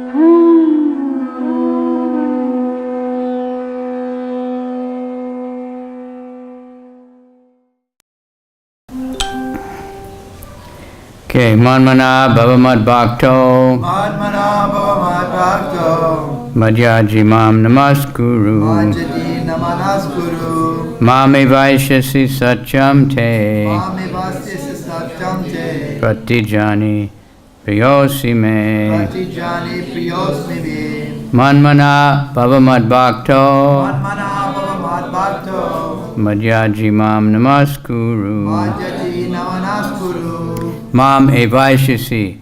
Okay, Manmana Bhavamad Bhakto Manmana Bhavamad Bhakto Madhyaji Mam Namaskuru Madhyati Namaskuru Mame Vaishyasi Satyam Te Mame Vastyasi Satyam Te Pratijani Priyosi Me Pratijani Priyosmi Me Manmana Bhavamad Bhakto Manmana Bhavamad Bhakto Madhyaji Mam Namaskuru Madhyati Namaskuru Mam Evaishyasi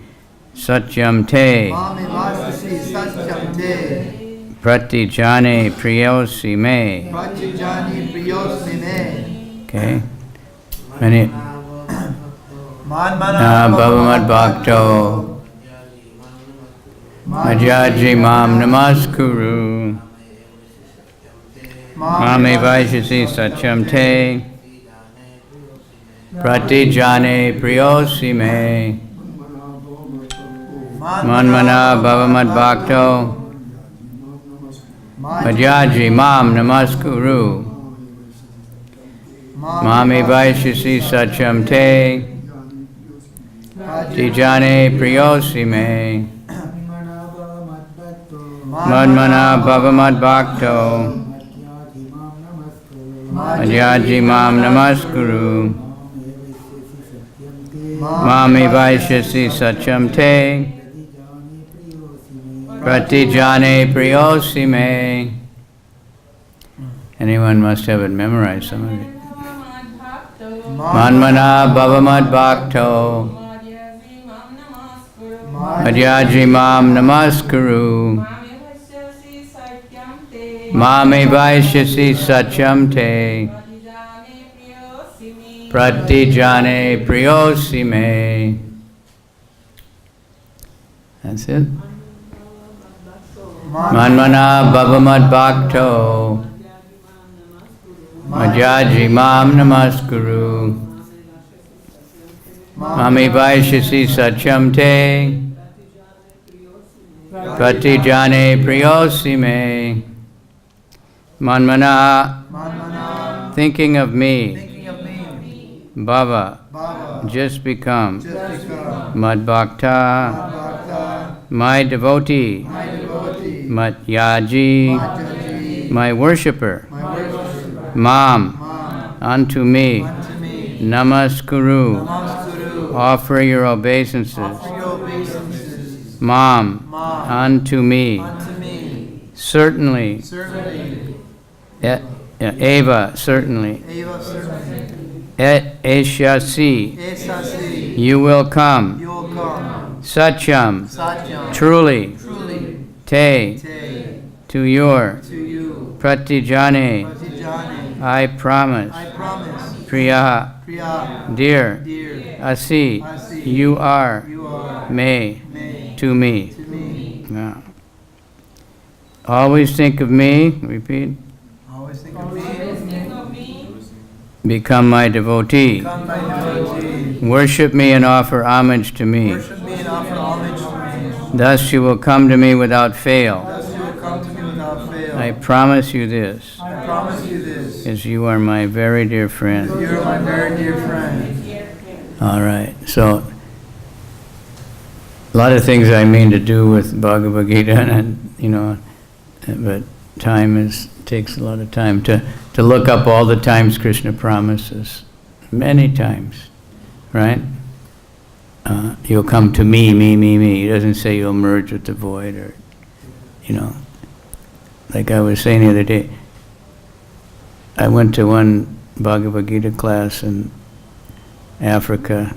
Satyam Te Mame Vastyasi Satyam Te Pratijani Priyosi Me. Pratijani Priyosmi Me. Okay. Many Manmana Bhavamad Bhakto Madhyaji Mam Namaskuru Mame Vaishyasi Satyam Te Pratijane Priyosi Me Manmana Bhavamad Bhakto Madhyaji Mam Namaskuru Mame Vaishyasi Satyam Te Pratijane Priyosi Me Manmana Bhavamad Bhakto Madhyaji Mam Namaskuru Mame Vaishyasi Satyam Te Pratijane Priyosi Me. Anyone must have it memorized, some of it. Manmana Bhavamad Bhakto Madhyaji Mam Namaskuru Mame Vaishyasi Satyam Te Pratijane Priyosi Me. That's it. Manmana Bhavamad Bhakto Madhyaji Mam Namaskuru Mame Vaishyasi Satyam Te Pratijane Priyosi Me. Manmana, thinking of me, Bhava, just become, Madbhakta, my devotee, Matyaji, my worshipper, Mam, unto me, Namaskuru, offer your obeisances, Mam, unto me, certainly, Eva, certainly, Et Eshyasi, you will come, Satyam, truly, Te, to your, Pratijane, I promise, Priya, dear, Asi, you are, May, to me. Yeah. Always think of me, repeat. Always think of me. Become my devotee. Worship me and offer homage to me. Thus you will come to me without fail. I promise you this. As you are my very dear friend. You are my very dear friend. All right. So, a lot of things I mean to do with Bhagavad-Gita, and but time takes a lot of time to look up all the times Krishna promises, many times, right? You'll come to me. He doesn't say you'll merge with the void, or, like I was saying the other day, I went to one Bhagavad Gita class in Africa,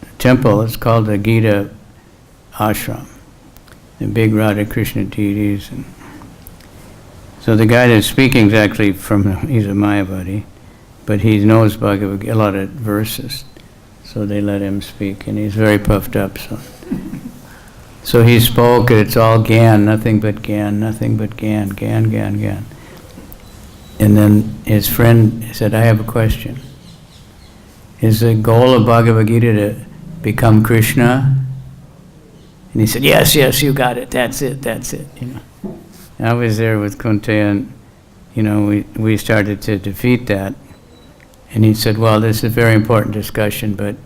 a temple. It's called the Gita Ashram, the big Radha Krishna deities. And so the guy that's speaking is actually he's a Mayavadi, but he knows Bhagavad Gita, a lot of verses. So they let him speak, and he's very puffed up. So he spoke, and it's all Gyan, nothing but Gyan, Gyan. And then his friend said, I have a question. Is the goal of Bhagavad Gita to become Krishna? And he said, yes, yes, you got it. That's it. And I was there with Kunte, and we started to defeat that. And he said, well, this is a very important discussion, but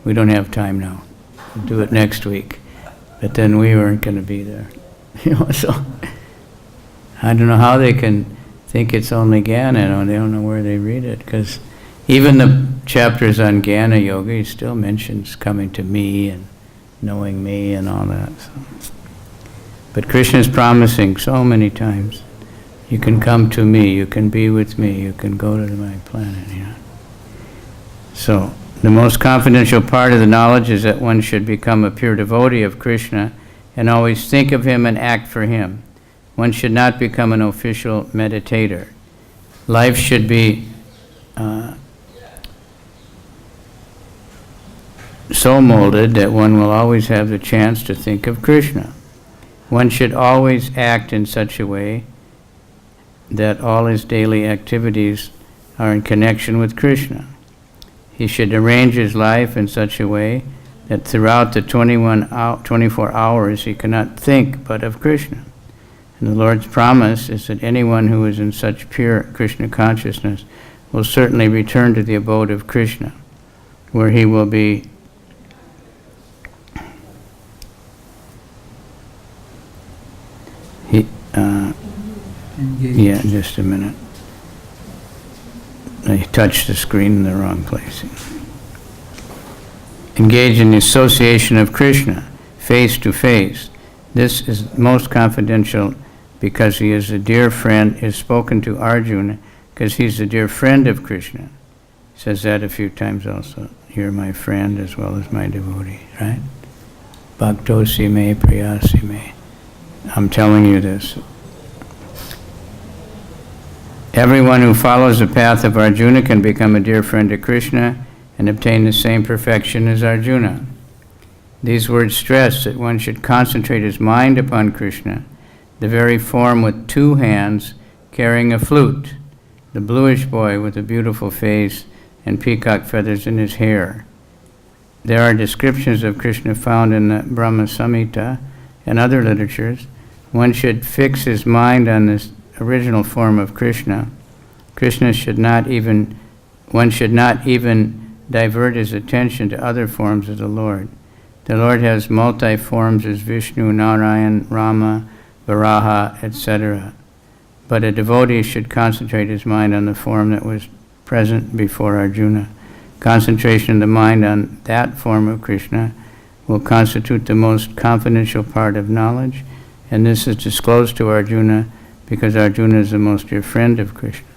we don't have time now. We'll do it next week. But then we weren't going to be there. So I don't know how they can think it's only Jnana. They don't know where they read it. Because even the chapters on Jnana Yoga, he still mentions coming to me and knowing me and all that. So. But Krishna is promising so many times, you can come to me, you can be with me, you can go to my planet. So the most confidential part of the knowledge is that one should become a pure devotee of Krishna and always think of him and act for him. One should not become an official meditator. Life should be so molded that one will always have the chance to think of Krishna. One should always act in such a way that all his daily activities are in connection with Krishna. He should arrange his life in such a way that throughout the 24 hours he cannot think but of Krishna. And the Lord's promise is that anyone who is in such pure Krishna consciousness will certainly return to the abode of Krishna, where he will be yeah, just a minute. I touched the screen in the wrong place. Engage in the association of Krishna, face to face. This is most confidential because he is a dear friend, is spoken to Arjuna because he's a dear friend of Krishna. He says that a few times also. You're my friend as well as my devotee, right? Bhaktosi me, priyasi me. I'm telling you this. Everyone who follows the path of Arjuna can become a dear friend to Krishna and obtain the same perfection as Arjuna. These words stress that one should concentrate his mind upon Krishna, the very form with two hands carrying a flute, the bluish boy with a beautiful face and peacock feathers in his hair. There are descriptions of Krishna found in the Brahma Samhita and other literatures. One should fix his mind on this original form of Krishna. One should not even divert his attention to other forms of the Lord. The Lord has multi-forms as Vishnu, Narayan, Rama, Varaha, etc. But a devotee should concentrate his mind on the form that was present before Arjuna. Concentration of the mind on that form of Krishna will constitute the most confidential part of knowledge, and this is disclosed to Arjuna because Arjuna is the most dear friend of Krishna.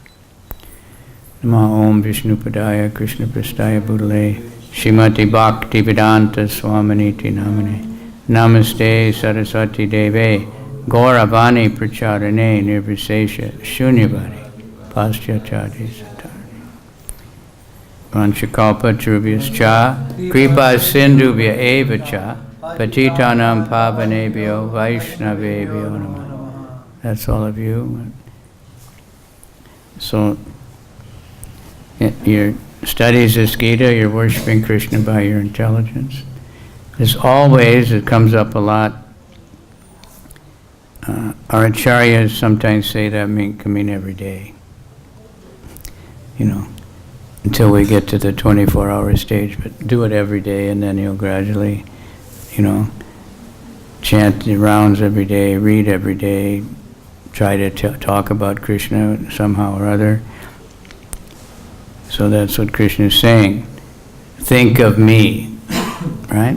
Namo Om Vishnu Padaya Krishna Prastaya Bhutale Shrimati Bhakti Vedanta Swaminiti Namane Namaste Saraswati Deve Gauravani Pracharane Nirvisesha Shunyavadi Paschachadi Satarni Vanchakalpa Trubhyascha Kripa Sindhubhya Eva Cha Patitanam Pavanebhyo Vaishnavebhyo Namah. That's all of you. So, your studies this Gita, you're worshiping Krishna by your intelligence. As always, it comes up a lot. Our acharyas sometimes say that can mean every day. Until we get to the 24-hour stage, but do it every day, and then you'll gradually, chant the rounds every day, read every day, try to talk about Krishna somehow or other. So that's what Krishna is saying. Think of me, right?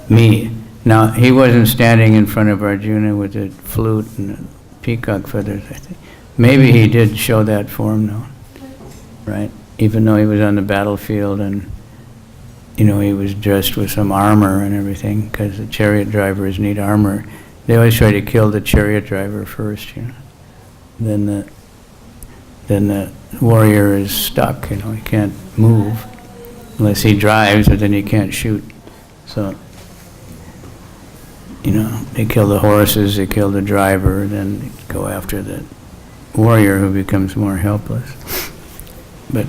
Me. Now, he wasn't standing in front of Arjuna with a flute and a peacock feathers, I think. Maybe he did show that form, though, right? Even though he was on the battlefield and, he was dressed with some armor and everything, because the chariot drivers need armor. They always try to kill the chariot driver first, Then the warrior is stuck, he can't move unless he drives, or then he can't shoot. So, they kill the horses, they kill the driver, then they go after the warrior who becomes more helpless. But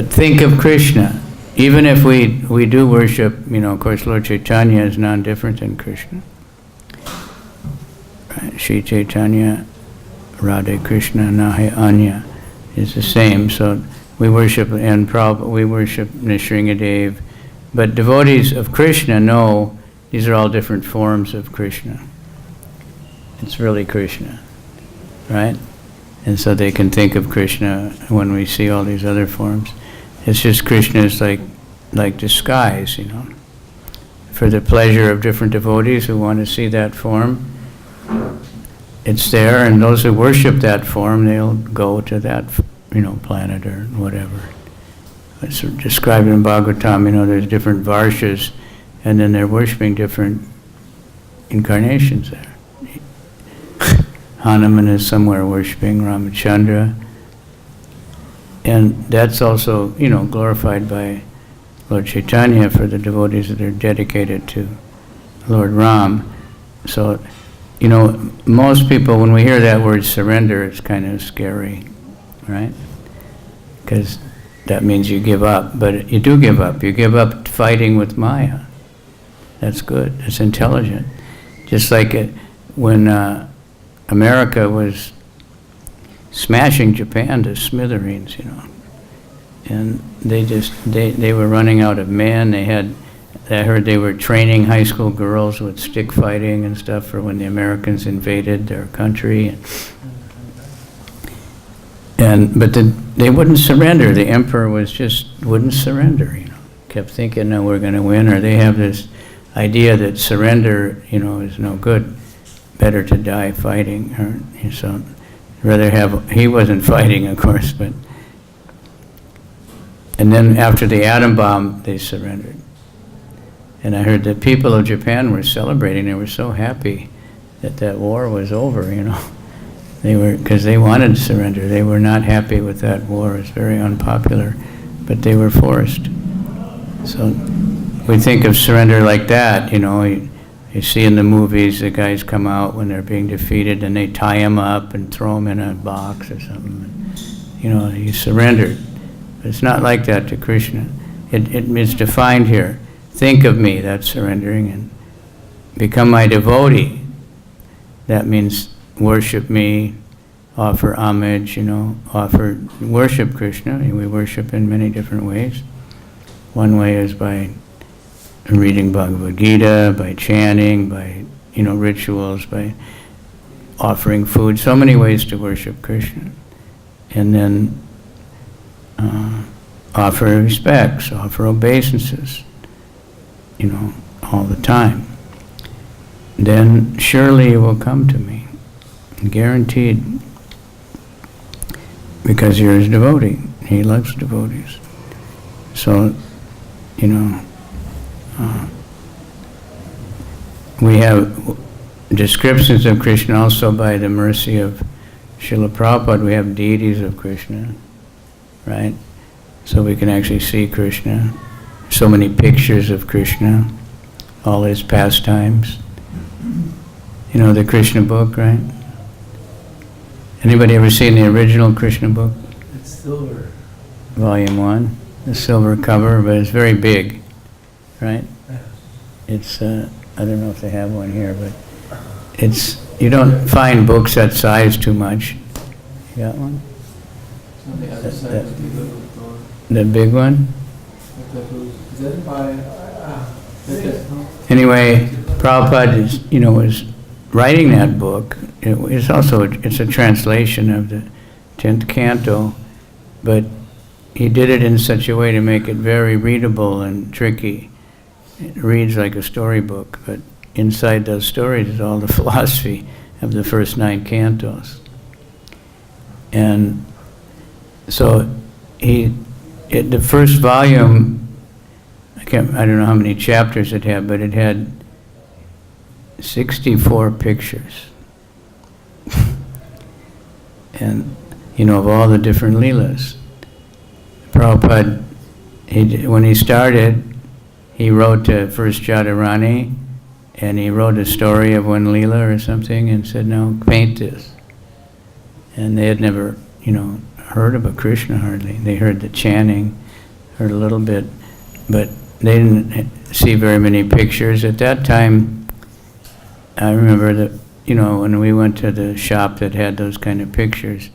think of Krishna. even if we do worship, of course, Lord Chaitanya is non-different than Krishna. Right? Shri Chaitanya, Radhe Krishna, Nahe Anya is the same. So we worship, and we worship Nrsingadev. But devotees of Krishna know these are all different forms of Krishna. It's really Krishna, right? And so they can think of Krishna when we see all these other forms. It's just Krishna is like disguise, for the pleasure of different devotees who want to see that form. It's there, and those who worship that form, they'll go to that, planet or whatever. It's described in Bhagavatam, there's different varshas, and then they're worshiping different incarnations there. Hanuman is somewhere worshiping Ramachandra, and that's also, glorified by Lord Chaitanya for the devotees that are dedicated to Lord Ram. So, most people, when we hear that word surrender, it's kind of scary, right? Because that means you give up, but you do give up. You give up fighting with Maya. That's good. It's intelligent. Just like when America was smashing Japan to smithereens, and they were running out of men. I heard they were training high school girls with stick fighting and stuff for when the Americans invaded their country. But they wouldn't surrender. The emperor wouldn't surrender, Kept thinking, no, we're going to win, or they have this idea that surrender, is no good. Better to die fighting. So he wasn't fighting, of course, but. And then after the atom bomb, they surrendered. And I heard the people of Japan were celebrating. They were so happy that war was over, because they wanted to surrender. They were not happy with that war. It's very unpopular, but they were forced. So we think of surrender like that, You see in the movies, the guys come out when they're being defeated and they tie him up and throw him in a box or something. He surrendered. But it's not like that to Krishna. It's defined here. Think of me, that's surrendering, and become my devotee. That means worship me, offer homage, worship Krishna. We worship in many different ways. One way is by reading Bhagavad-Gita, by chanting, by, rituals, by offering food. So many ways to worship Krishna. And then offer respects, offer obeisances, all the time. Then surely you will come to me, guaranteed, because you're his devotee. He loves devotees. So, we have descriptions of Krishna also by the mercy of Srila Prabhupada. We have deities of Krishna, right? So we can actually see Krishna. So many pictures of Krishna, all his pastimes. The Krishna book, right? Anybody ever seen the original Krishna book? It's silver. Volume 1, the silver cover, but it's very big, right? It's, I don't know if they have one here, but you don't find books that size too much. You got one? The big one? Anyway, Prabhupada was writing that book. It's a translation of the 10th canto, but he did it in such a way to make it very readable and tricky. It reads like a storybook, but inside those stories is all the philosophy of the first 9 cantos. And so the first volume, I don't know how many chapters it had, but it had 64 pictures. And, of all the different leelas. Prabhupada, when he started, he wrote first Jadharani, and he wrote a story of one leela or something and said, no, paint this. And they had never, heard of a Krishna hardly. They heard the chanting, heard a little bit, but they didn't see very many pictures. At that time, I remember that, when we went to the shop that had those kind of pictures,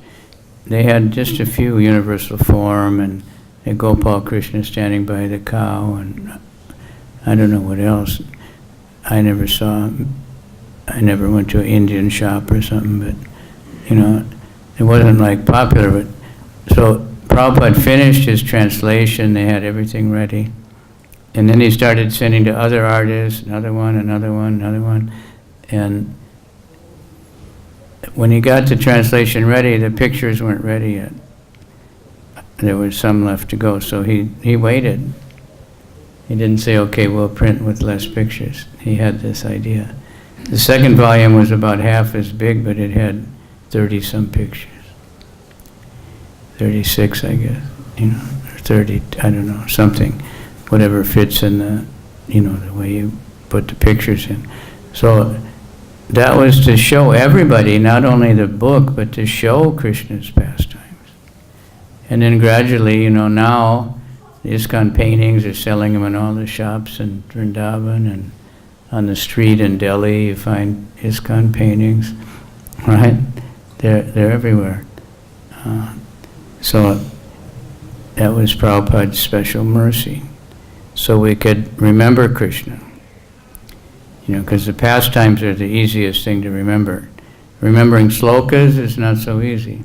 they had just a few, universal form, and a Gopal Krishna standing by the cow, and I don't know what else. I never went to an Indian shop or something, but, it wasn't like popular. But so Prabhupada finished his translation, they had everything ready. And then he started sending to other artists, another one. And when he got the translation ready, the pictures weren't ready yet. There was some left to go, so he waited. He didn't say, okay, we'll print with less pictures. He had this idea. The second volume was about half as big, but it had 30-some pictures. 36, I guess, or 30, I don't know, something. Whatever fits in the, the way you put the pictures in. So that was to show everybody, not only the book, but to show Krishna's pastimes. And then gradually, now the ISKCON paintings are selling them in all the shops in Vrindavan, and on the street in Delhi you find ISKCON paintings, right? They're everywhere. So that was Prabhupada's special mercy. So we could remember Krishna. Because the pastimes are the easiest thing to remember. Remembering slokas is not so easy,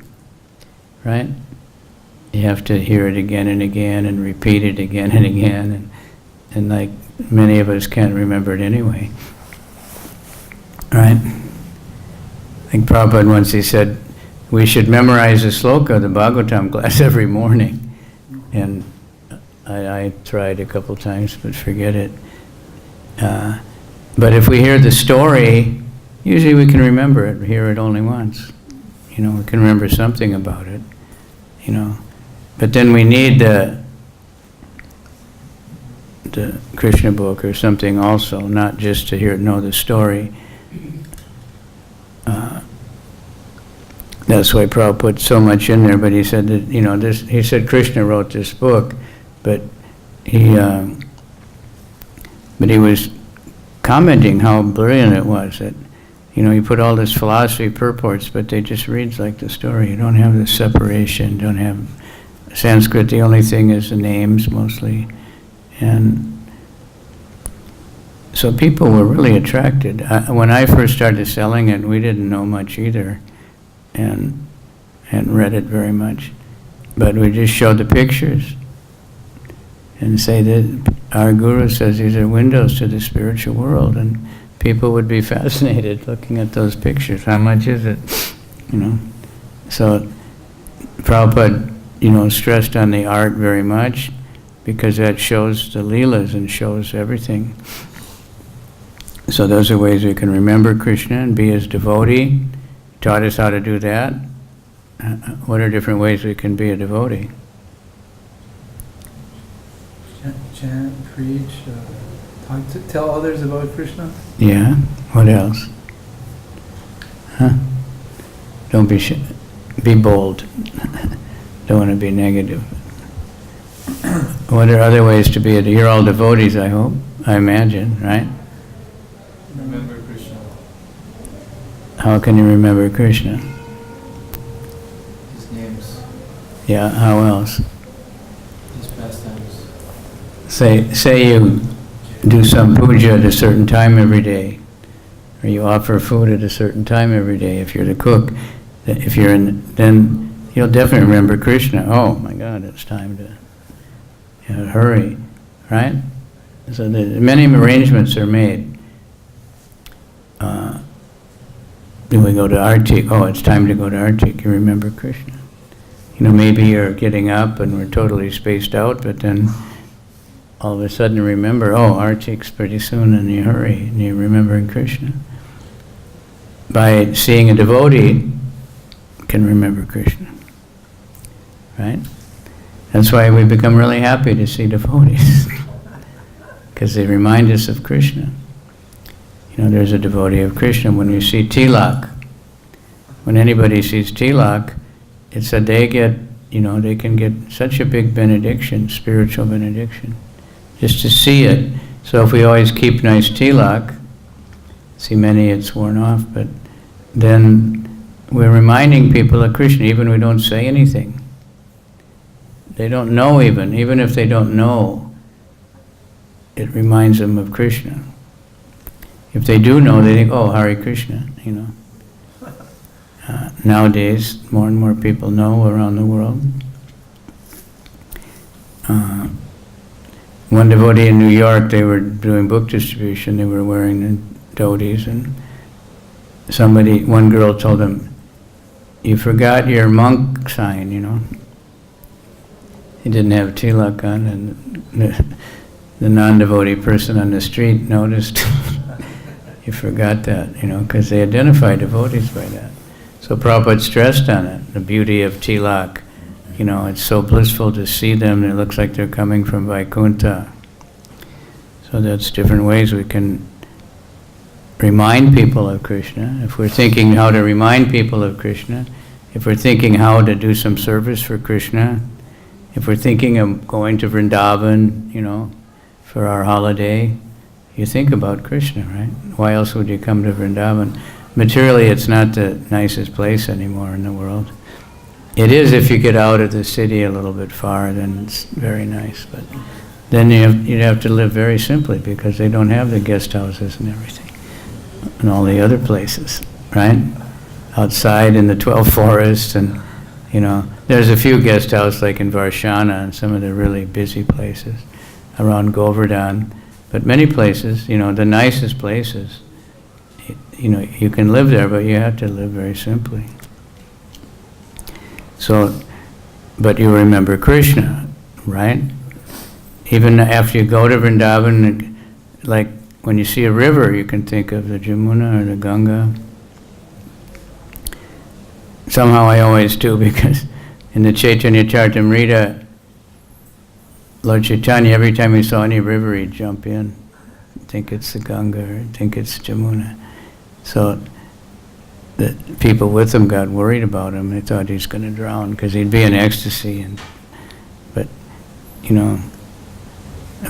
right? You have to hear it again and again and repeat it again and again, and like many of us can't remember it anyway, right? I think Prabhupada once he said, we should memorize the sloka, the Bhagavatam class, every morning. And I tried a couple times, but forget it. But if we hear the story, usually we can remember it, hear it only once. We can remember something about it, But then we need the Krishna book or something also, not just to know the story. That's why Prabhupada put so much in there, but he said that, he said Krishna wrote this book, but he was commenting how brilliant it was that, you put all this philosophy purports, but they just reads like the story. You don't have the separation, don't have Sanskrit, the only thing is the names mostly. And so people were really attracted. When I first started selling it, we didn't know much either, and hadn't read it very much. But we just showed the pictures and say that our Guru says these are windows to the spiritual world, and people would be fascinated looking at those pictures. How much is it? So Prabhupada, stressed on the art very much, because that shows the Leelas and shows everything. So those are ways we can remember Krishna and be his devotee. He taught us how to do that. What are different ways we can be a devotee? Chant, preach, tell others about Krishna. Yeah, what else? Don't be bold. Don't want to be negative. What are other ways to be you're all devotees, I hope, I imagine, right? Remember Krishna. How can you remember Krishna? His names. Yeah, how else? His pastimes. Say you do some puja at a certain time every day, or you offer food at a certain time every day. If you're the cook, then you'll definitely remember Krishna. Oh my God, it's time to hurry, right? So many arrangements are made. Then we go to Artik. Oh, it's time to go to Artik. You remember Krishna. Maybe you're getting up and we're totally spaced out, but then all of a sudden you remember, oh, Artik's pretty soon, and you hurry, and you're remembering Krishna. By seeing a devotee, you can remember Krishna, right? That's why we become really happy to see devotees, because they remind us of Krishna. There's a devotee of Krishna. When you see Tilak, when anybody sees Tilak, it's that they can get such a big benediction, spiritual benediction, just to see it. So if we always keep nice tilak, see many it's worn off, but then we're reminding people of Krishna, even we don't say anything. They don't know even if they don't know, it reminds them of Krishna. If they do know, they think, oh, Hare Krishna, you know. Nowadays, more and more people know around the world. One devotee in New York, they were doing book distribution, they were wearing the dhotis, and one girl told him, you forgot your monk sign, you know. He didn't have tilak on, and the non-devotee person on the street noticed, you forgot that, you know, because they identify devotees by that. So Prabhupada stressed on it, the beauty of tilak. You know, it's so blissful to see them, it looks like they're coming from Vaikuntha. So that's different ways we can remind people of Krishna. If we're thinking how to remind people of Krishna, if we're thinking how to do some service for Krishna, if we're thinking of going to Vrindavan, you know, for our holiday, you think about Krishna, right? Why else would you come to Vrindavan? Materially, it's not the nicest place anymore in the world. It is if you get out of the city a little bit far, then it's very nice. But then you'd have to live very simply because they don't have the guest houses and everything and all the other places, right? Outside in the 12 forests, and you know, there's a few guest houses like in Varshana and some of the really busy places around Govardhan. But many places, you know, the nicest places, you know, you can live there, but you have to live very simply. So, but you remember Krishna, right? Even after you go to Vrindavan, like when you see a river, you can think of the Jamuna or the Ganga. Somehow I always do, because in the Chaitanya Charitamrita, Lord Chaitanya, every time he saw any river, he'd jump in, think it's the Ganga or think it's Jamuna. So the people with him got worried about him. They thought he's going to drown because he'd be in ecstasy. But, you know,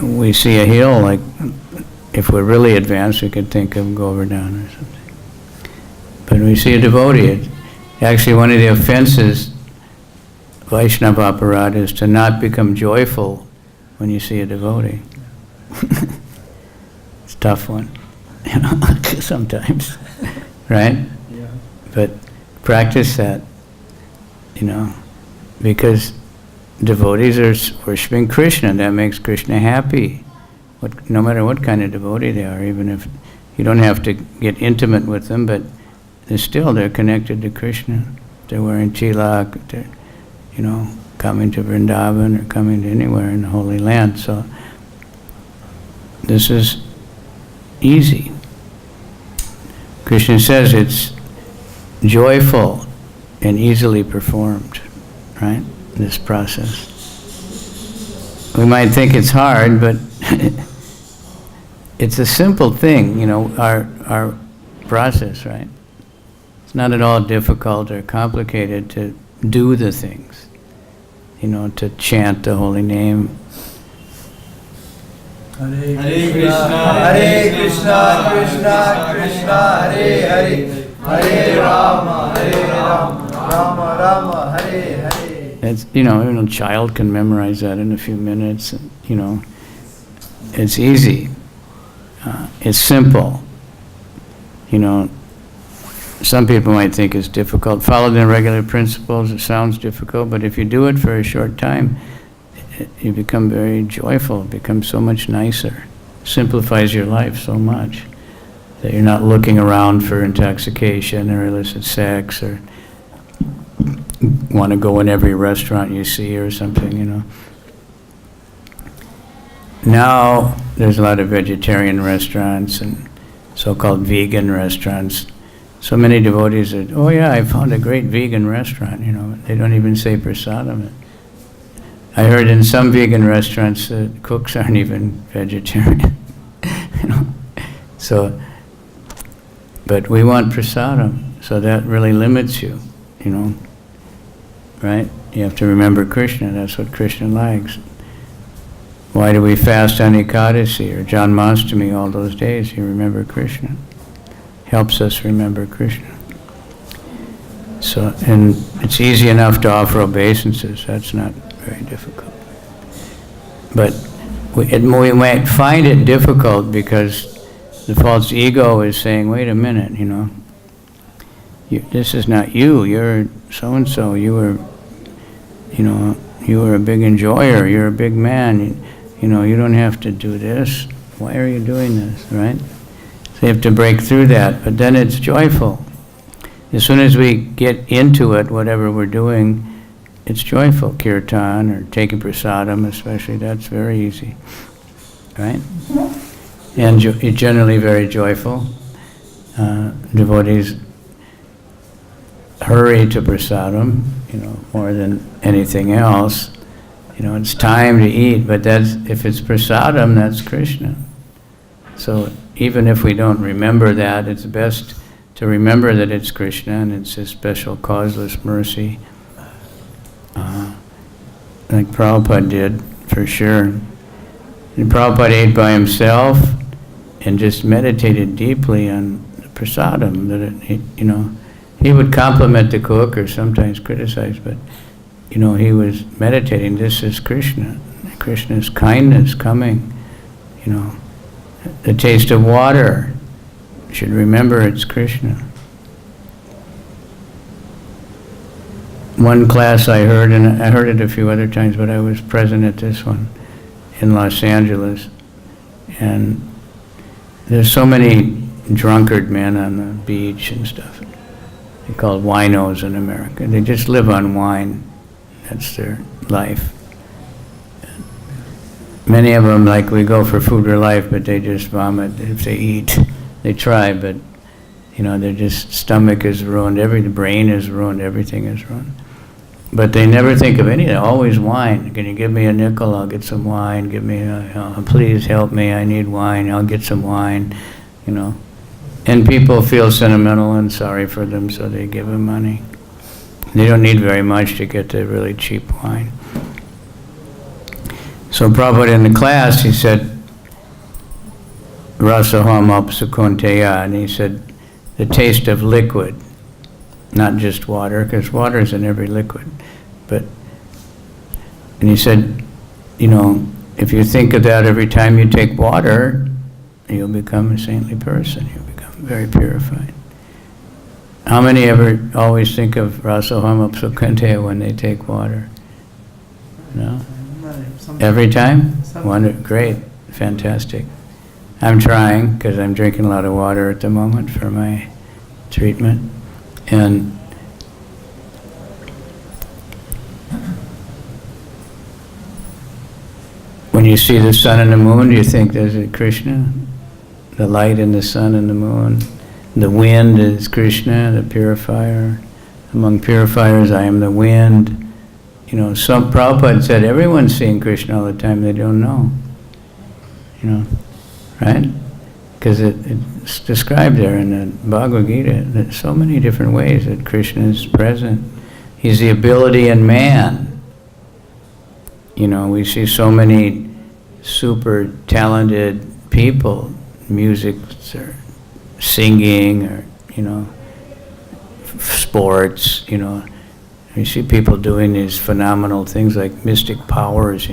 we see a hill, like if we're really advanced, we could think of Govardhan or something. But we see a devotee. Actually, one of the offenses, Vaishnava aparadha, is to not become joyful when you see a devotee. It's a tough one, you know, sometimes, right? Yeah. But practice that, you know, because devotees are worshiping Krishna. That makes Krishna happy. No matter what kind of devotee they are, even if you don't have to get intimate with them, but they're connected to Krishna. They're wearing tilak, they're, you know, coming to Vrindavan or coming to anywhere in the Holy Land. So this is easy. Krishna says it's joyful and easily performed, right? This process. We might think it's hard, but it's a simple thing, you know, our process, right? It's not at all difficult or complicated to do the things, you know, to chant the holy name. Hare Hare Krishna, Krishna Krishna, Hare Hare, Hare Rama, Rama Rama, Hare Hare. It's, you know, a child can memorize that in a few minutes. You know, it's easy. It's simple. You know, some people might think it's difficult. Follow the regular principles. It sounds difficult, but if you do it for a short time, you become very joyful. It becomes so much nicer. Simplifies your life so much that you're not looking around for intoxication or illicit sex or want to go in every restaurant you see or something, you know. Now there's a lot of vegetarian restaurants and so-called vegan restaurants. So many devotees said, oh yeah, I found a great vegan restaurant, you know. They don't even say prasadam. I heard in some vegan restaurants the cooks aren't even vegetarian. You know. So, but we want prasadam, so that really limits you, you know. Right? You have to remember Krishna, that's what Krishna likes. Why do we fast on Ekadasi or Janmashtami all those days? You remember Krishna. Helps us remember Krishna. So, and it's easy enough to offer obeisances. That's not very difficult. But we might find it difficult because the false ego is saying, wait a minute, this is not you. You're so-and-so. You were a big enjoyer. You're a big man. You don't have to do this. Why are you doing this, right? So you have to break through that, but then it's joyful. As soon as we get into it, whatever we're doing, it's joyful. Kirtan or taking prasadam especially, that's very easy, right? And generally very joyful. Devotees hurry to prasadam, more than anything else. It's time to eat, but if it's prasadam, that's Krishna. So even if we don't remember that, it's best to remember that it's Krishna and it's His special causeless mercy. Like Prabhupada did, for sure. And Prabhupada ate by himself and just meditated deeply on the prasadam. He would compliment the cook or sometimes criticize, but he was meditating. This is Krishna. Krishna's kindness coming. The taste of water. You should remember it's Krishna. One class I heard, and I heard it a few other times, but I was present at this one in Los Angeles. And there's so many drunkard men on the beach and stuff. They're called winos in America. They just live on wine. That's their life. Many of them, like, we go for food or life, but they just vomit if they eat. They try, but their just stomach is ruined, the brain is ruined, everything is ruined. But they never think of anything, always wine. Can you give me a nickel? I'll get some wine. Give me please help me, I need wine, I'll get some wine, And people feel sentimental and sorry for them, so they give them money. They don't need very much to get the really cheap wine. So Prabhupada in the class, he said, Rasaham apsukonteya, and he said, the taste of liquid, not just water, because water is in every liquid. And he said, if you think of that every time you take water, you'll become a saintly person. You'll become very purified. How many ever always think of Rasaham apsukonteya when they take water? No? Every time? Great, fantastic. I'm trying, because I'm drinking a lot of water at the moment for my treatment. And when you see the sun and the moon, do you think there's a Krishna? The light in the sun and the moon. The wind is Krishna, the purifier. Among purifiers, I am the wind. Some Prabhupada said everyone's seeing Krishna all the time, they don't know. Right? Because it's described there in the Bhagavad-Gita that so many different ways that Krishna is present. He's the ability in man. We see so many super talented people, music or singing or, sports, You see people doing these phenomenal things like mystic powers,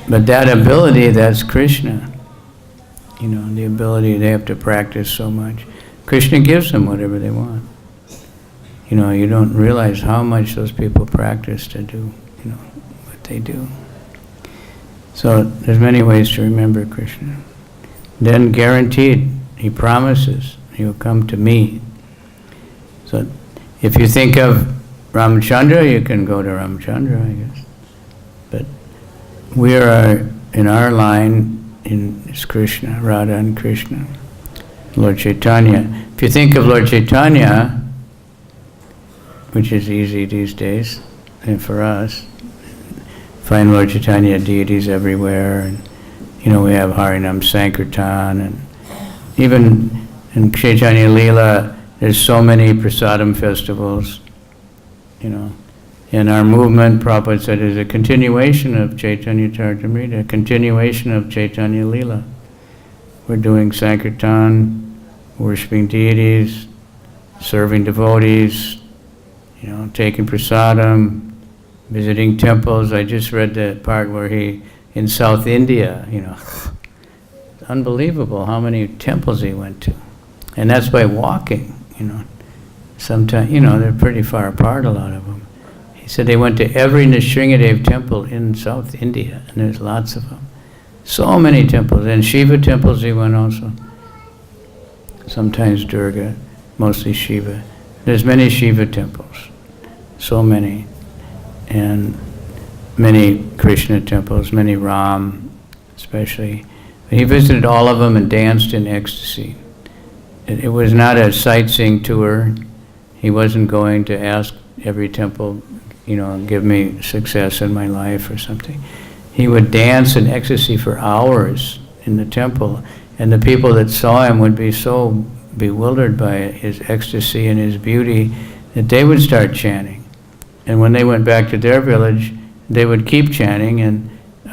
But that ability, that's Krishna. The ability, they have to practice so much. Krishna gives them whatever they want. You don't realize how much those people practice to do, what they do. So there's many ways to remember Krishna. Then guaranteed, he promises, he'll come to me. So if you think of Ramchandra, you can go to Ramchandra, I guess. But we are, in our line, is Krishna, Radha and Krishna, Lord Chaitanya. If you think of Lord Chaitanya, which is easy these days, and for us, find Lord Chaitanya deities everywhere, and we have Harinam Sankirtan, and even in Chaitanya Leela, there's so many prasadam festivals, And our movement, Prabhupada said, is a continuation of Chaitanya Charitamrita, a continuation of Chaitanya Leela. We're doing Sankirtan, worshiping deities, serving devotees, taking prasadam, visiting temples. I just read the part where in South India, it's unbelievable how many temples he went to. And that's by walking, Sometimes, they're pretty far apart, a lot of them. He said they went to every Nrsingadev temple in South India, and there's lots of them. So many temples, and Shiva temples he went also. Sometimes Durga, mostly Shiva. There's many Shiva temples, so many. And many Krishna temples, many Ram, especially. He visited all of them and danced in ecstasy. It was not a sightseeing tour. He wasn't going to ask every temple, give me success in my life or something. He would dance in ecstasy for hours in the temple, and the people that saw him would be so bewildered by his ecstasy and his beauty that they would start chanting. And when they went back to their village, they would keep chanting, and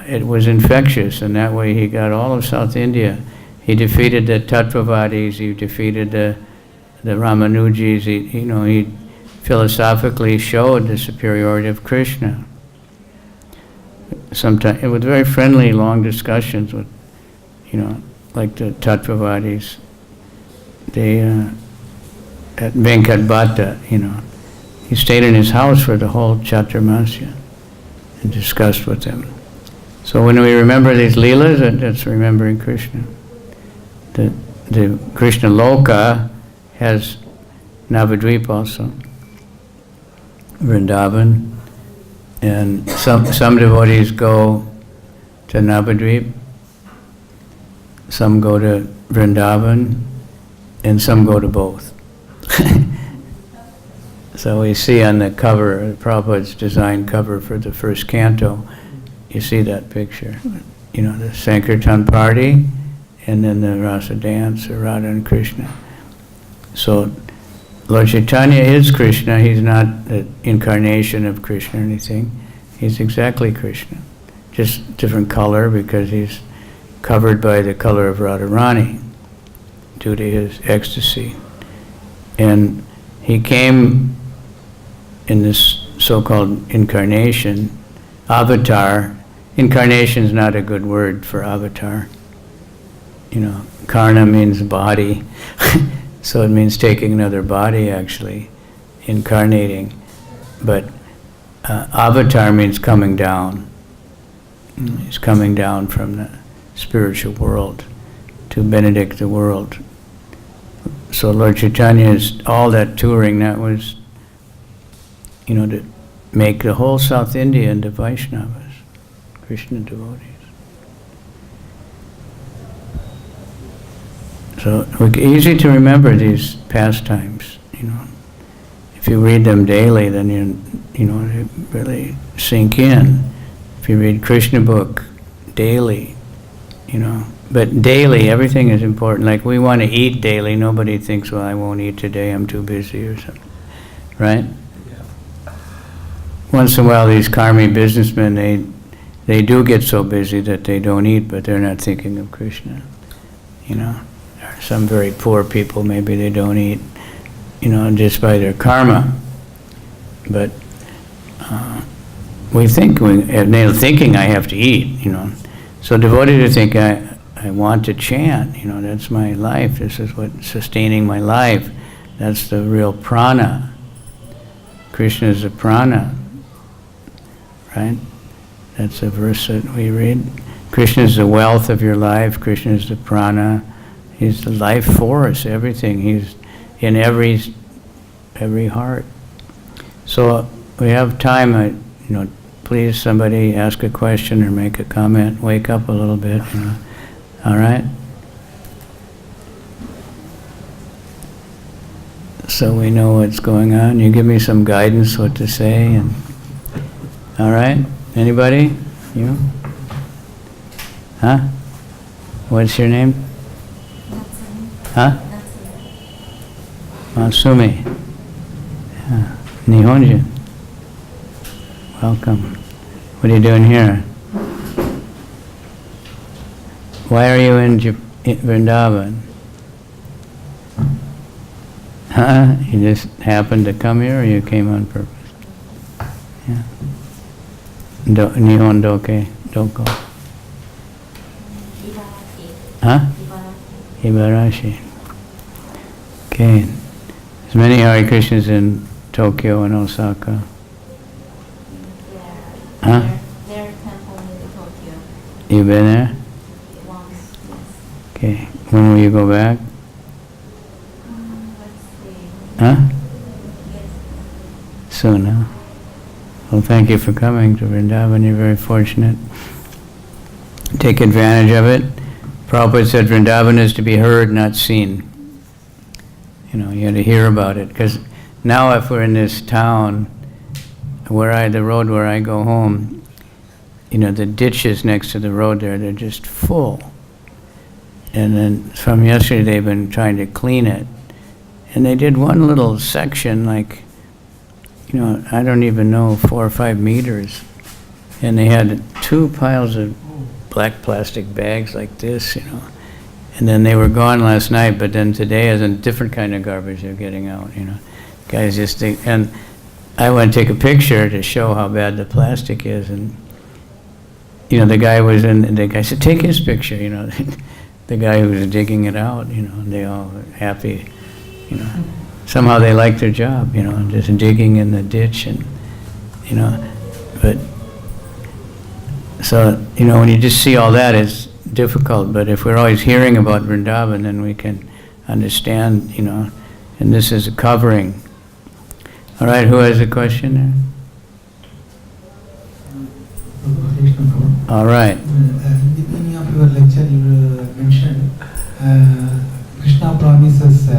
it was infectious, and that way he got all of South India. He defeated the Tattvavadis, he defeated the Ramanujis, he philosophically showed the superiority of Krishna. Sometimes, with very friendly, long discussions with, like the Tattvavadis. They, at Venkat Bhatta, he stayed in his house for the whole Chaturmasya and discussed with them. So when we remember these Leelas, that's remembering Krishna. The Krishna Loka has Navadvip also, Vrindavan, and some devotees go to Navadvip, some go to Vrindavan, and some go to both. So we see on the cover, Prabhupada's design cover for the first canto, you see that picture. The Sankirtan party, and then the Rasa dance, or Radha and Krishna. So Lord Chaitanya is Krishna. He's not the incarnation of Krishna or anything. He's exactly Krishna. Just different color, because he's covered by the color of Radharani due to his ecstasy. And he came in this so-called incarnation, avatar. Incarnation is not a good word for avatar. Karna means body, so it means taking another body, actually, incarnating. But avatar means coming down. He's coming down from the spiritual world to benedict the world. So Lord Chaitanya's, all that touring, that was, to make the whole South India into Vaishnavas, Krishna devotees. So it's easy to remember these pastimes, If you read them daily, then they really sink in. If you read Krishna book daily, But daily, everything is important. Like we want to eat daily. Nobody thinks, well, I won't eat today, I'm too busy or something. Right? Yeah. Once in a while, these karmi businessmen, they do get so busy that they don't eat, but they're not thinking of Krishna. Some very poor people, maybe they don't eat, just by their karma. But they're thinking I have to eat, So devotees to think I want to chant, that's my life. This is what's sustaining my life. That's the real prana. Krishna is the prana, right? That's a verse that we read. Krishna is the wealth of your life. Krishna is the prana. He's the life force, everything. He's in every heart. So we have time, please somebody ask a question or make a comment, wake up a little bit, All right? So we know what's going on. You give me some guidance what to say. All right? Anybody? You? Huh? What's your name? Huh? Matsumi. Yeah. Nihonjin. Welcome. What are you doing here? Why are you in Vrindavan? Huh? You just happened to come here, or you came on purpose? Yeah. Nihon doke, doko. Huh? Ibarashi. Okay. There's many Hare Krishnas in Tokyo and Osaka. Huh? Their temple in Tokyo. You been there? Once, yes. Okay. When will you go back? Let's see. Huh? Yes. Soon, huh? Well, thank you for coming to Vrindavan. You're very fortunate. Take advantage of it. Prabhupada said Vrindavan is to be heard, not seen. You know, you had to hear about it. Because now if we're in this town, the road where I go home, you know, the ditches next to the road there, they're just full. And then from yesterday, they've been trying to clean it. And they did one little section, like, you know, I don't even know, 4 or 5 meters. And they had 2 piles of black plastic bags like this, you know. And then they were gone last night, but then today is a different kind of garbage they're getting out, you know. Guys just think, and I went to take a picture to show how bad the plastic is, and, you know, the guy said, take his picture, you know. The guy who was digging it out, you know, and they all were happy, you know. Somehow they like their job, you know, just digging in the ditch, and, you know, but, so, you know, when you just see all that, it's difficult, but if we're always hearing about Vrindavan, then we can understand, you know, and this is a covering. All right, who has a question there? All right. In the beginning of your lecture, you mentioned Krishna promises.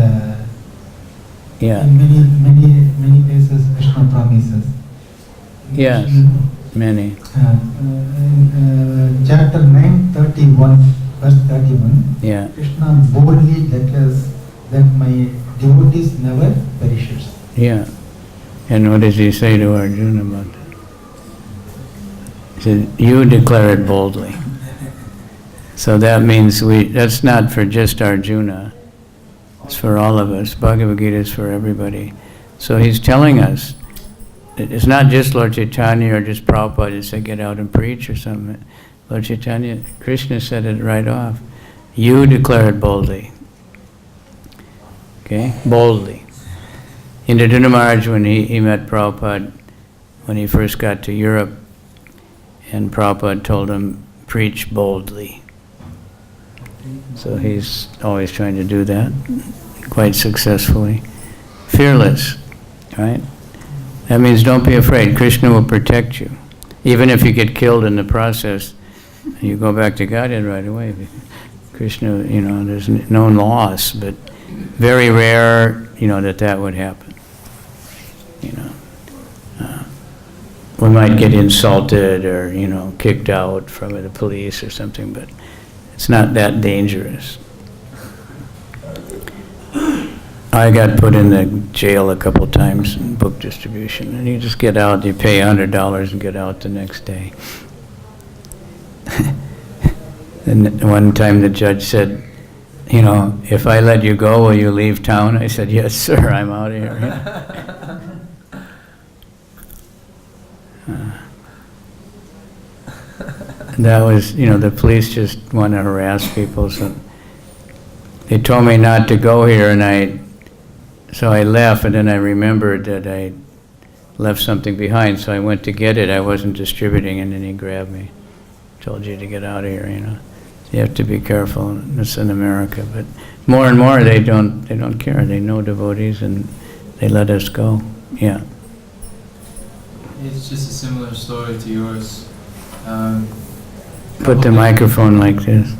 Yeah. In many places, Krishna promises. Yes, many. In chapter 9:31, verse 31, Yeah. Krishna boldly declares that my devotees never perishes. Yeah. And what does he say to Arjuna about that? He said, you declare it boldly. So that means that's not for just Arjuna. It's for all of us. Bhagavad-Gita is for everybody. So he's telling us, it's not just Lord Chaitanya or just Prabhupada who said get out and preach or something. Lord Chaitanya, Krishna said it right off. You declare it boldly. Okay? Boldly. Indradutta Maharaj, when he met Prabhupada, when he first got to Europe, and Prabhupada told him, preach boldly. So he's always trying to do that, quite successfully. Fearless, right? That means don't be afraid. Krishna will protect you. Even if you get killed in the process, you go back to Godhead right away. Krishna, you know, there's no loss, but very rare, you know, that would happen. You know, we might get insulted or, you know, kicked out from the police or something, but it's not that dangerous. I got put in the jail a couple times in book distribution, and you just get out, you pay $100 and get out the next day. And one time the judge said, you know, if I let you go, will you leave town? I said, yes, sir, I'm out of here. That was, you know, the police just want to harass people, so they told me not to go here, and so I left, and then I remembered that I left something behind, so I went to get it. I wasn't distributing, and then he grabbed me, told you to get out of here, you know. You have to be careful. It's in America, but more and more they don't care. They know devotees, and they let us go. Yeah. It's just a similar story to yours. Put the microphone like this.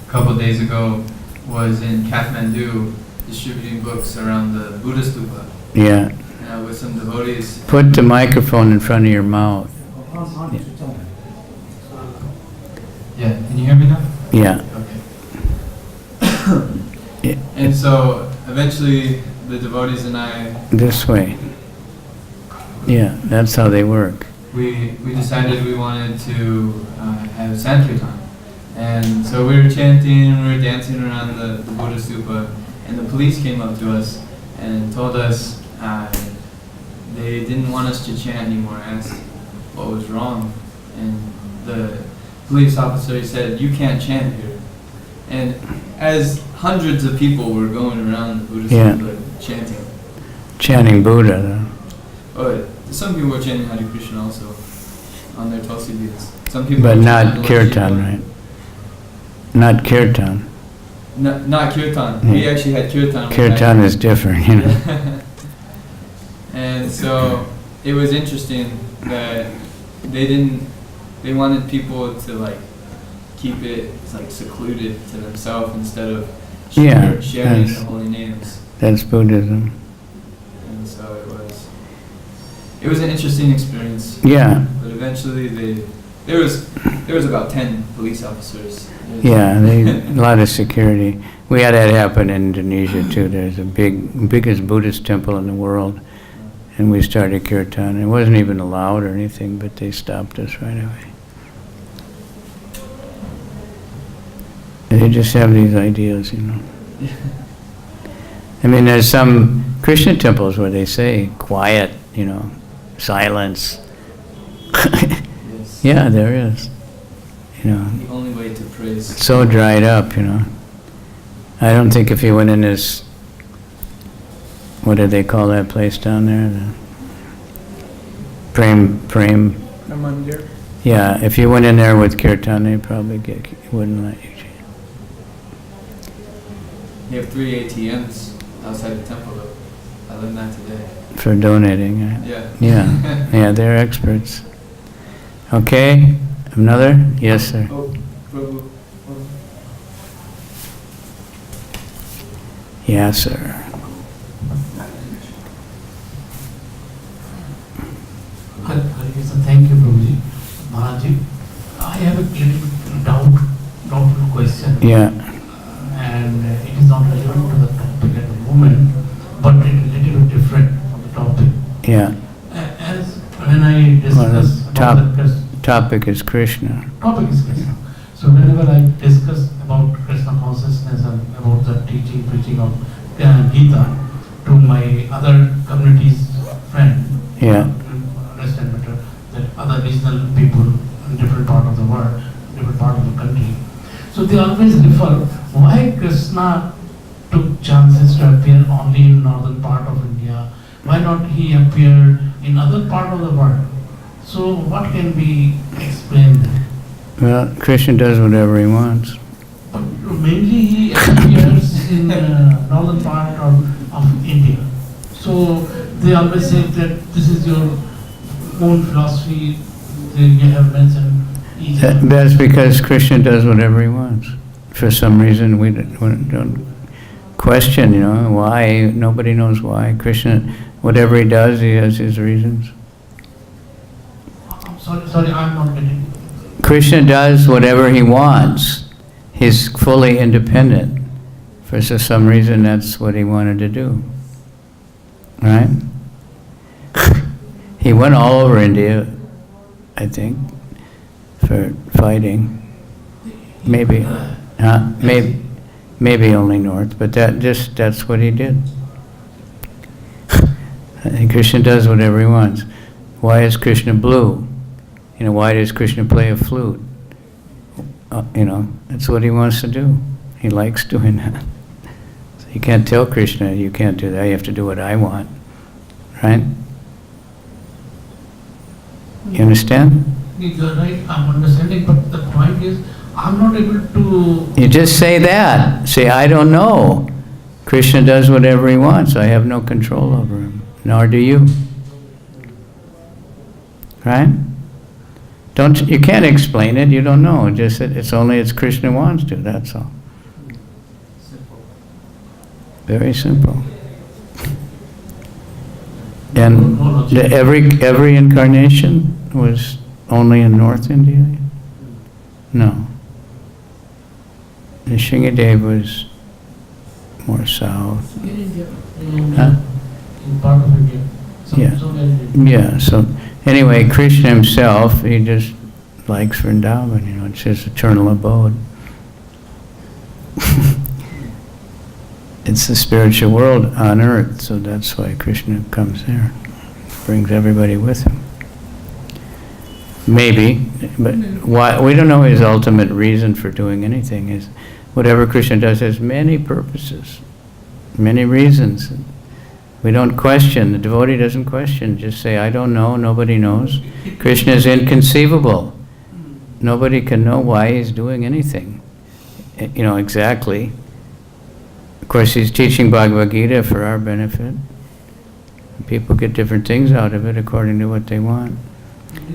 A couple days ago was in Kathmandu distributing books around the Buddha stupa. Yeah. With some devotees. Put the microphone in front of your mouth. Yeah, can you hear me now? Yeah. Okay. And so eventually the devotees and I This way. Yeah, that's how they work. we decided we wanted to have Sankirtan. And so we were chanting and we were dancing around the Buddha stupa, and the police came up to us and told us they didn't want us to chant anymore, asked what was wrong. And the police officer said, "You can't chant here." And as hundreds of people were going around the Buddha stupa chanting. Chanting Buddha, though. But some people were chanting Hare Krishna also on their tulsi beads. Some people But were not chanting kirtan, Lord right? Not kirtan. Not kirtan. We actually had kirtan. Kirtan is different, you know. And so it was interesting that they wanted people to like keep it like secluded to themselves instead of Yeah, sharing yes. the holy names. That's Buddhism. And so it was an interesting experience. Yeah, But eventually there was about 10 police officers. yeah, a lot of security. We had that happen in Indonesia too. There's a biggest Buddhist temple in the world, and we started kirtan. It wasn't even allowed or anything, but they stopped us right away. They just have these ideas, you know. I mean, there's some Krishna temples where they say quiet, you know, silence. Yes. Yeah, there is. You know, The only way to praise. it's so dried up, you know. I don't think if you went in this, what do they call that place down there? The Prem. Yeah, if you went in there with kirtan, they probably wouldn't let you. You have 3 ATMs outside the temple though. I learned that today. For donating, right? Yeah. Yeah, yeah, they're experts. Okay, another? Yes, sir. Oh, Prabhu. Yeah, sir. Hare Krishna. Thank you, Prabhuji. Maharajji, I have a little doubtful question. Yeah, And it is not relevant to the topic at the moment, but it is a little bit different from the topic. yeah. As when I discuss Well, the about the Krishna, topic is Krishna. topic is Krishna. So whenever I discuss about Krishna consciousness and about the preaching of Gita to my other communities friend, Yeah. to understand better that other regional people in different part of the world, different part of the country. So they always refer why Krishna took chances to appear only in northern part of India. Why not he appeared in other part of the world? So what can be explained? Well, Krishna does whatever he wants. But mainly he appears in northern part of India. So they always say that this is your own philosophy. You have mentioned each. That's because Krishna does whatever he wants. For some reason, we don't question, you know, why. Nobody knows why. Krishna, whatever he does, he has his reasons. Sorry, I'm not getting. Krishna does whatever he wants. He's fully independent. For some reason, that's what he wanted to do. Right? He went all over India, I think, for fighting. Maybe, maybe only north, but that's what he did. And Krishna does whatever he wants. Why is Krishna blue? You know, why does Krishna play a flute? You know, that's what he wants to do. He likes doing that. So you can't tell Krishna, you can't do that, you have to do what I want. Right? You understand? You're right, I'm understanding, but the point is, I'm not able to. You just say that. Say, I don't know. Krishna does whatever he wants. I have no control over him. Nor do you. Right? You can't explain it. You don't know. Just it's Krishna wants to. That's all. Simple. Very simple. And every incarnation was only in North India? No. Nishingadev was more south. In India, Huh? in part of India, Yeah. So very different. Yeah, so anyway, Krishna himself, he just likes Vrindavan, you know, it's his eternal abode. It's the spiritual world on earth, so that's why Krishna comes there, brings everybody with him. Maybe, but why, we don't know his ultimate reason for doing anything. Is whatever Krishna does has many purposes, many reasons. We don't question, the devotee doesn't question, just say, I don't know, nobody knows. Krishna is inconceivable. Nobody can know why he's doing anything, you know, exactly. Of course, he's teaching Bhagavad-Gita for our benefit. People get different things out of it according to what they want.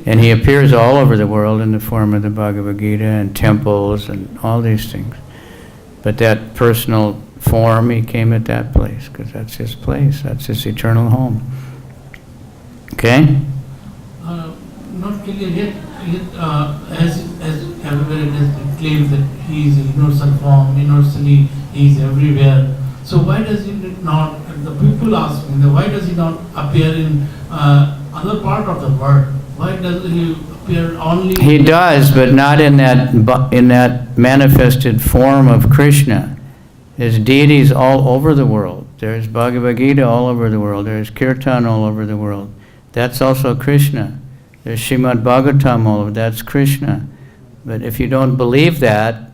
And he appears all over the world in the form of the Bhagavad-Gita and temples and all these things. But that personal form, he came at that place, because that's his place, that's his eternal home. Okay? Not clear yet, as everywhere it claims that he is in universal form, universally he is everywhere. So why does he not, the people ask me, why does he not appear in other part of the world? Why does he appear only? He does, but not in that manifested form of Krishna. There's deities all over the world. There's Bhagavad-Gita all over the world. There's Kirtan all over the world. That's also Krishna. There's Srimad Bhagavatam all over. That's Krishna. But if you don't believe that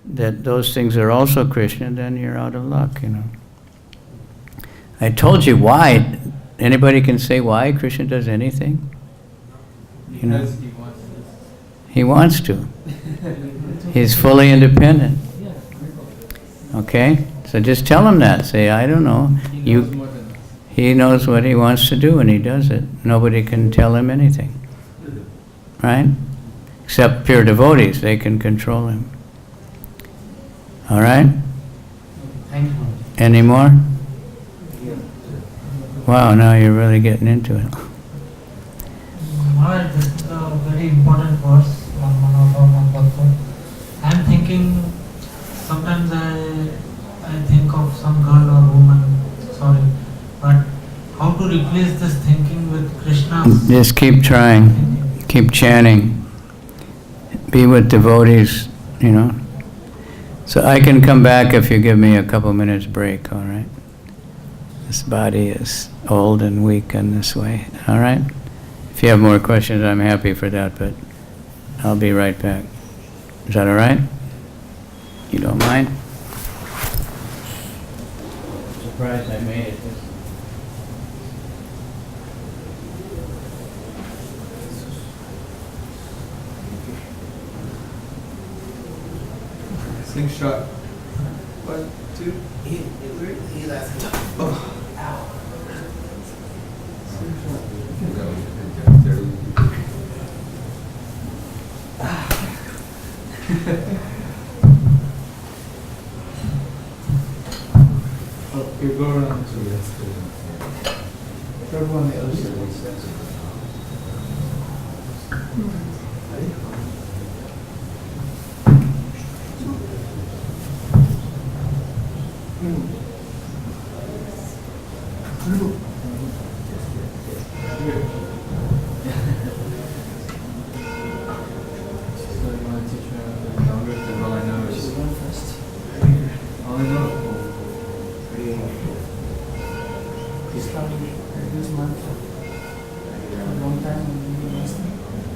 those things are also Krishna, then you're out of luck, you know. I told you why. Anybody can say why Krishna does anything? You know? Because he wants this. He wants to. He's fully independent. Okay? So just tell him that. Say, I don't know. He knows more than us. He knows what he wants to do and he does it. Nobody can tell him anything. Right? Except pure devotees. They can control him. All right? Thank you. Any more? Wow, now you're really getting into it. Maharaj, this is a very important verse on Bhagavad-Gita. I'm thinking, sometimes I think of some girl or woman, sorry, but how to replace this thinking with Krishna's Just keep trying. thinking? Keep chanting. Be with devotees, you know. So I can come back if you give me a couple minutes break, all right? This body is old and weak in this way, all right? If you have more questions, I'm happy for that, but I'll be right back. Is that all right? You don't mind? Surprised I made it. Slingshot. 1, 2. He's asking. Oh, you go around to this. Third one, the other side.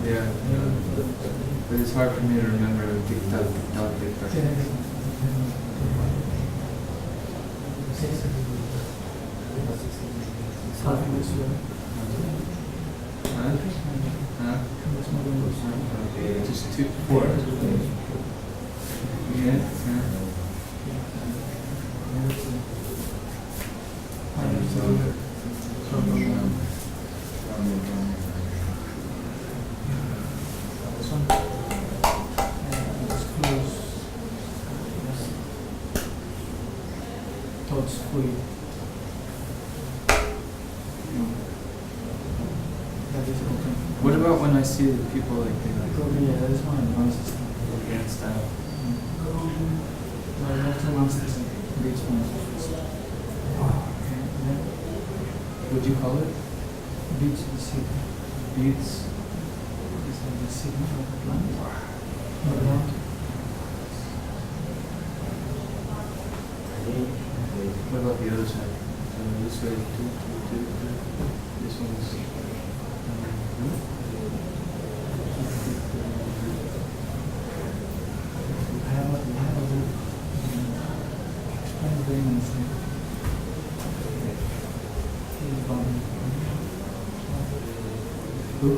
Yeah, but it's hard for me to remember Diktat. Just 2, 4. Yeah. Thoughts fully. That is okay. What about when I see the people like they like Yeah, that is one advanced system. Korean style? No, that's advanced system. Great one. Okay. Would you call it? Beach, see, beads. Is that the signal of the plant? Or not? What about the other side? This way, two. This one is. I have a book. Explain very nicely. He's gone. Who?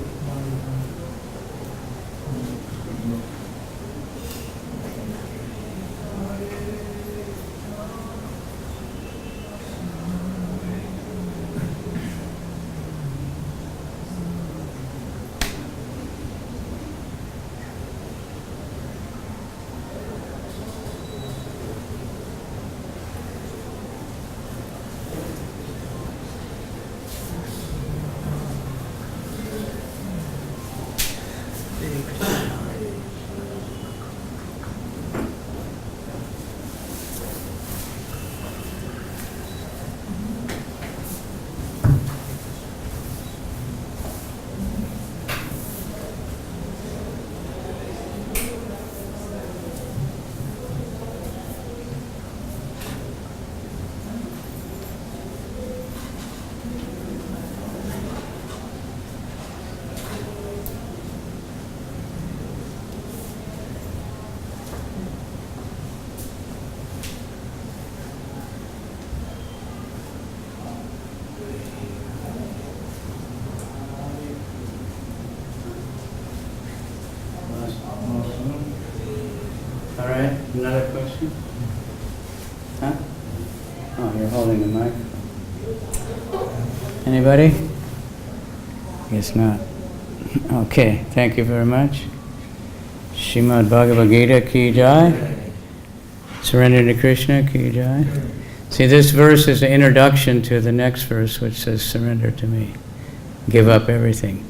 All right, another question? Huh? Oh, you're holding the mic. Anybody? Guess not. Okay, thank you very much. Srimad Bhagavad-Gita ki jai. Surrender to Krishna ki jai. See, this verse is the introduction to the next verse, which says, surrender to me. Give up everything.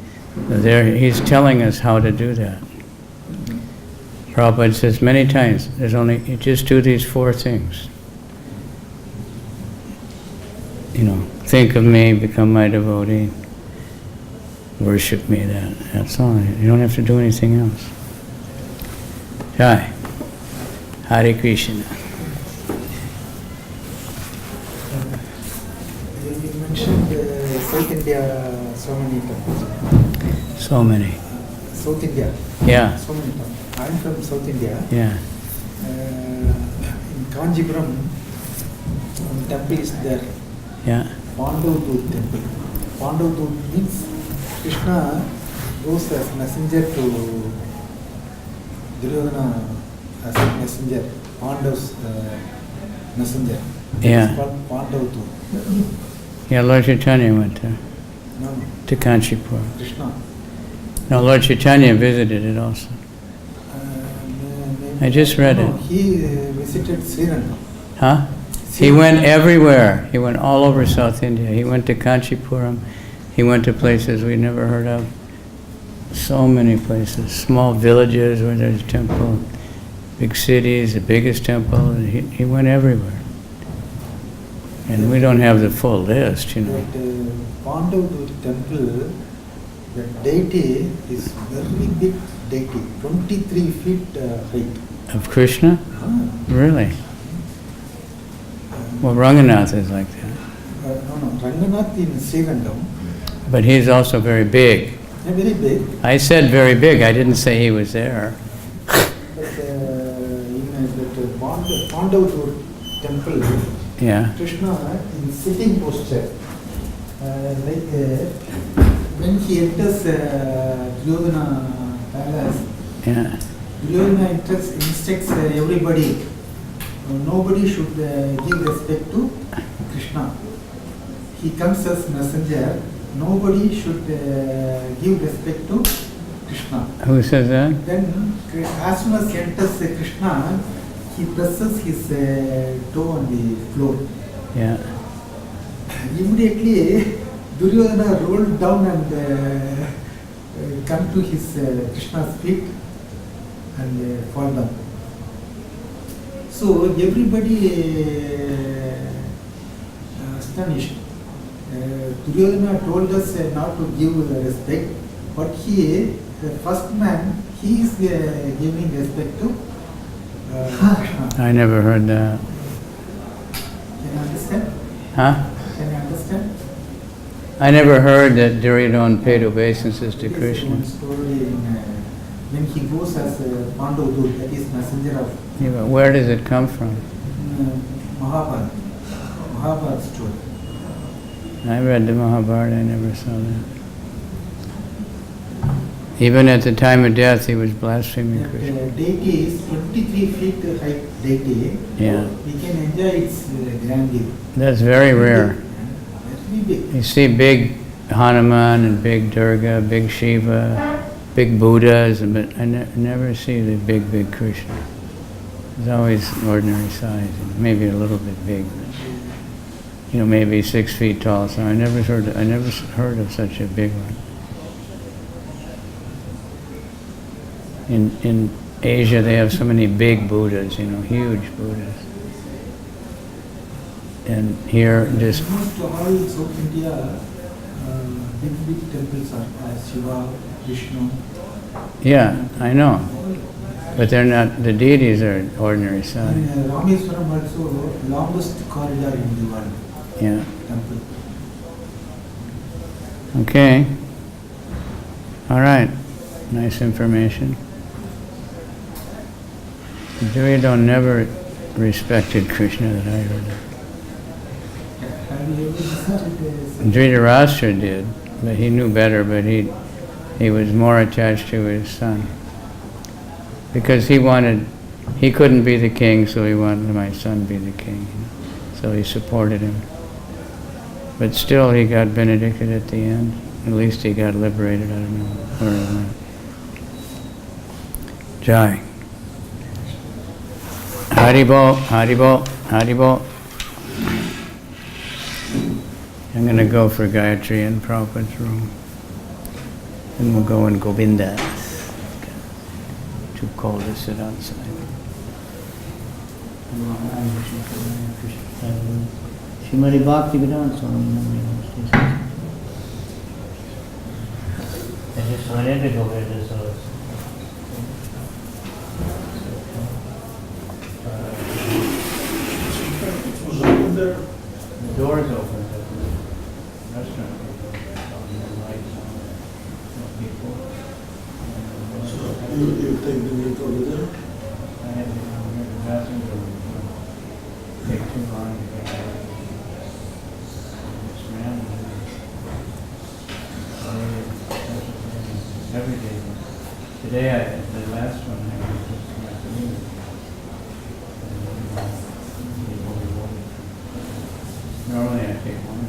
So there, he's telling us how to do that. Prabhupada says many times, you just do these 4 things. Think of me, become my devotee, worship me, that's all. You don't have to do anything else. Jai. Hare Krishna. You mentioned South India so many times. So many. South India. Yeah. So many times. I'm from South India. Yeah. In Kanjipuram, one temple is there. Yeah. Pandavatur temple. Pandavatur means Krishna goes as messenger to Duryodhana as a messenger. Pandav's messenger. Yeah. It's called Pandavatur. Yeah, Lord Chaitanya went No, to Kanchipur. Krishna. No, Lord Chaitanya visited it also. I just read it. He visited Srirangam. Huh? He went everywhere. He went all over South India. He went to Kanchipuram. He went to places we never heard of. So many places. Small villages where there's a temple. Big cities, the biggest temple. And he went everywhere. And we don't have the full list, That Pandavatur temple, the deity is very big deity, 23 feet height. Of Krishna? Ah. Really? Well, Ranganath is like that. No, Ranganath in Srirangam. But he's also very big. Yeah, very big. I said very big. I didn't say he was there. But in that Pandavatur temple, Yeah. Krishna in sitting posture, when he enters Duryodhana palace, Yeah. Duryodhana instructs everybody, nobody should give respect to Krishna. He comes as messenger, nobody should give respect to Krishna. Who says that? Then as soon as enters Krishna, he presses his toe on the floor. Yeah. Immediately, Duryodhana rolled down and come to his Krishna's feet and fall down. So everybody astonished. Duryodhana told us not to give respect, but he, the first man, he is giving respect to Krishna. I never heard that. Can you understand? Huh? Can you understand? I never heard that Duryodhana paid obeisances to It is Krishna. one story when he goes as Pandavadut, that is messenger of Yeah, but where does it come from? Mahabharata. Mahabharata story. I read the Mahabharata, I never saw that. Even at the time of death, he was blaspheming That Krishna. deity is 23 feet height deity. Yeah. We can enjoy its grandeur. That's very rare. Very big. You see big Hanuman and big Durga, big Shiva, big Buddhas, but I never see the big Krishna. It's always ordinary size, maybe a little bit big. But, maybe 6 feet tall. So I never heard of such a big one. In Asia, they have so many big Buddhas, huge Buddhas. And here, just Almost all South India, big temples are Shiva, Vishnu. yeah, I know. But they're not, the deities are ordinary size. And Rameswaram also longest corridor in the world. Yeah. Temple. Okay. All right. Nice information. Duryodhana never respected Krishna that I heard of. Have you ever visited Dhritarashtra did, but he knew better, but he was more attached to his son. Because he couldn't be the king, so he wanted my son to be the king. So he supported him. But still he got benedicted at the end. At least he got liberated, I don't know where he went. Jai. Haribol, Haribol, Haribol. I'm going to go for Gayatri in Prabhupada's room. And we'll go in Govinda. Too cold to sit outside. Shrimati Bhakti-Vedanta Swami Namaste. I just went in to go get this. The door's open, but the restaurant is open. The lights on. No people. You take the meat over there? I had to go here, the bathrooms are take too long to get out. It's random. Every day. Today, the last one, I was just afternoon. Normally I take one.